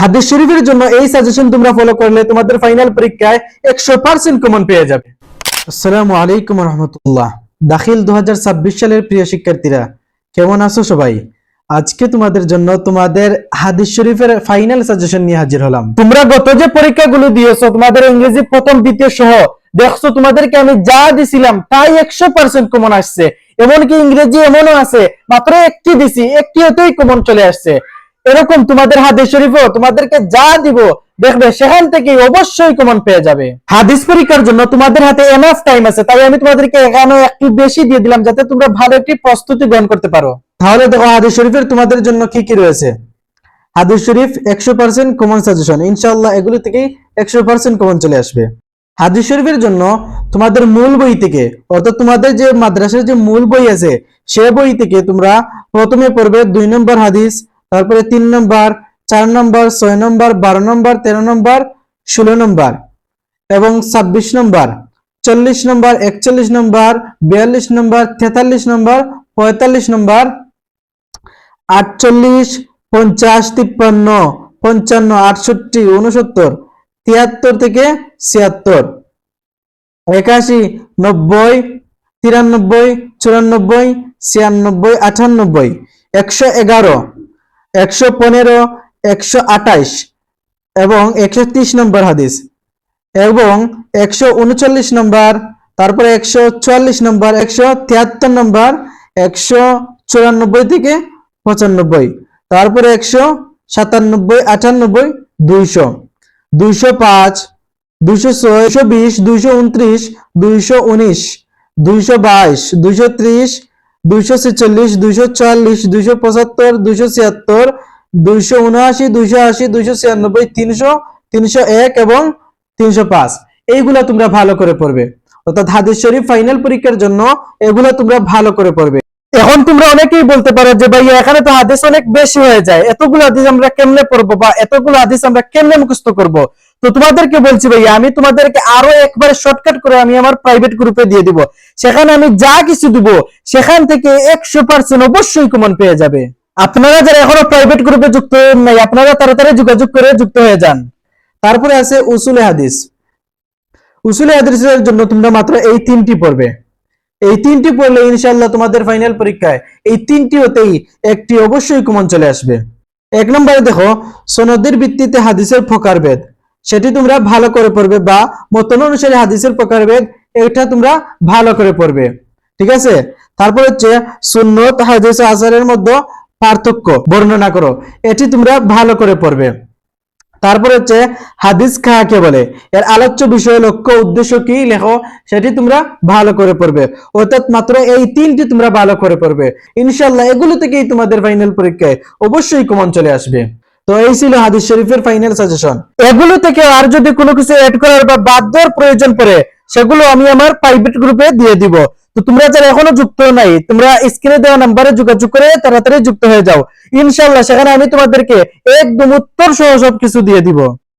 হাদিস শরীফের জন্য এই সাজেশন তোমরা ফলো করলে তোমাদের ফাইনাল পরীক্ষায় 100% কমন পেয়ে যাবে। আসসালামু আলাইকুম রহমতুল্লাহ। দাখিল 2026 সালের প্রিয় শিক্ষার্থীরা, কেমন আছো সবাই? আজকে তোমাদের জন্য তোমাদের হাদিস শরীফের ফাইনাল সাজেশন নিয়ে হাজির হলাম। তোমরা গত যে পরীক্ষাগুলো দিয়েছো, তোমাদের ইংরেজি প্রথম দ্বিতীয় সহ দেখছো, তোমাদেরকে আমি যা দিছিলাম তাই 100% কমন আসছে। এমনকি ইংরেজি এমনও আছে মাত্র একটি দিছি, একটিতেই কমন চলে আসছে। এরকম তোমাদের হাদিস শরীফও তোমাদেরকে যা দিব দেখবে সেখান থেকে অবশ্যই কমন পেয়ে যাবে। হাদিস পরীক্ষার জন্য তোমাদের হাতে এনাফ টাইম আছে, তাই আমি তোমাদেরকে এখানে একটু বেশি দিয়ে দিলাম যাতে তোমরা ভালো একটি প্রস্তুতি গ্রহণ করতে পারো। তাহলে দেখো হাদিস শরীফের তোমাদের জন্য কি কি রয়েছে। হাদিস শরীফ 100% কমন সাজেশন, ইনশাআল্লাহ এগুলো থেকেই 100% কমন চলে আসবে। হাদিস শরীফের জন্য তোমাদের মূল বই থেকে, অর্থাৎ তোমাদের যে মাদ্রাসার যে মূল বই আছে সে বই থেকে তোমরা প্রথমে পড়বে 2 নম্বর হাদিস, তারপরে 3 নম্বর, 4 নম্বর, 6 নম্বর, 12 নম্বর, 13 নম্বর, 16 নম্বর এবং 26 নম্বর, 40 নম্বর, 41 নম্বর, 42 নম্বর, 43 নম্বর, 45 নম্বর, 48, 50, 53, 55, 68, 69, 73 থেকে 76, 81, 90, 93, 94, 96, 98, 111, 115, 128 এবং 130 নম্বর হাদিস এবং 139 নম্বর, তারপরে 144 নম্বর, 173 নম্বর, 194 থেকে 95, তারপরে 197, 98, 200, 205, 206, 220, 229, 219, 222, 230, 246, 240, 275, 276, 279, 280, 296, 300, 301 এবং 305 এইগুলা তোমরা ভালো করে পড়বে। অর্থাৎ হাদিস শরীফ ফাইনাল পরীক্ষার জন্য এগুলা তোমরা ভালো করে পড়বে। এখন তোমরা অনেকেই বলতে পারো যে ভাই এখানে তো হাদিস অনেক বেশি হয়ে যায়, এতগুলো হাদিস আমরা কেমনে পড়বো বা এতগুলো হাদিস আমরা কেমনে মুখস্থ করব? তো তোমাদেরকে বলছি ভাই, আমি তোমাদেরকে আরো একবার শর্টকাট করে আমি আমার প্রাইভেট গ্রুপে দিয়ে দিব। সেখানে আমি যা কিছু দিব সেখান থেকে 100% অবশ্যই কমন পেয়ে যাবে। আপনারা যারা এখনো প্রাইভেট গ্রুপে যুক্ত হন নাই, আপনারা তাড়াতাড়ি যোগাযোগ করে যুক্ত হয়ে যান। তারপরে আছে উসুলে হাদিস। উসুলে হাদিসের জন্য তোমরা মাত্র এই 3টি পড়বে। এই 3টি পড়লে ইনশাআল্লাহ তোমাদের ফাইনাল পরীক্ষায় এই 3টি হতেই একটি অবশ্যই কমন চলে আসবে। 1 নম্বরে দেখো সনদের ভিত্তিতে হাদিসের প্রকারভেদ, সেটি তোমরা ভালো করে পড়বে, বা মতন অনুসারে হাদিসের প্রকারভেদ এটা তোমরা ভালো করে পড়বে, ঠিক আছে? তারপর হচ্ছে সুন্নত হাদিস আসারের মধ্যে পার্থক্য বর্ণনা করো, এটি তোমরা ভালো করে পড়বে। তারপর হচ্ছে হাদিস কাকে বলে, এর আলোচ্য বিষয়, লক্ষ্য, উদ্দেশ্য কি লেখো, সেটি তোমরা ভালো করে পড়বে। অর্থাৎ মাত্র এই 3টি তোমরা ভালো করে পড়বে, ইনশাআল্লাহ এগুলো থেকেই তোমাদের ফাইনাল পরীক্ষায় অবশ্যই কমন চলে আসবে। তো এই ছিল হাদিস শরীফের ফাইনাল সাজেশন। এগুলো থেকে আর যদি কোনো কিছু এড করার বা বাদ দেওয়ার প্রয়োজন পড়ে সেগুলো আমি আমার প্রাইভেট গ্রুপে দিয়ে দিব। তো তোমরা যারা এখনো যুক্ত নাই, তোমরা স্ক্রিনে দেওয়া নাম্বারে যোগাযোগ করে তাড়াতাড়ি যুক্ত হয়ে যাও। ইনশাআল্লাহ সেখানে আমি তোমাদেরকে একদম উত্তর সহ সবকিছু দিয়ে দিব।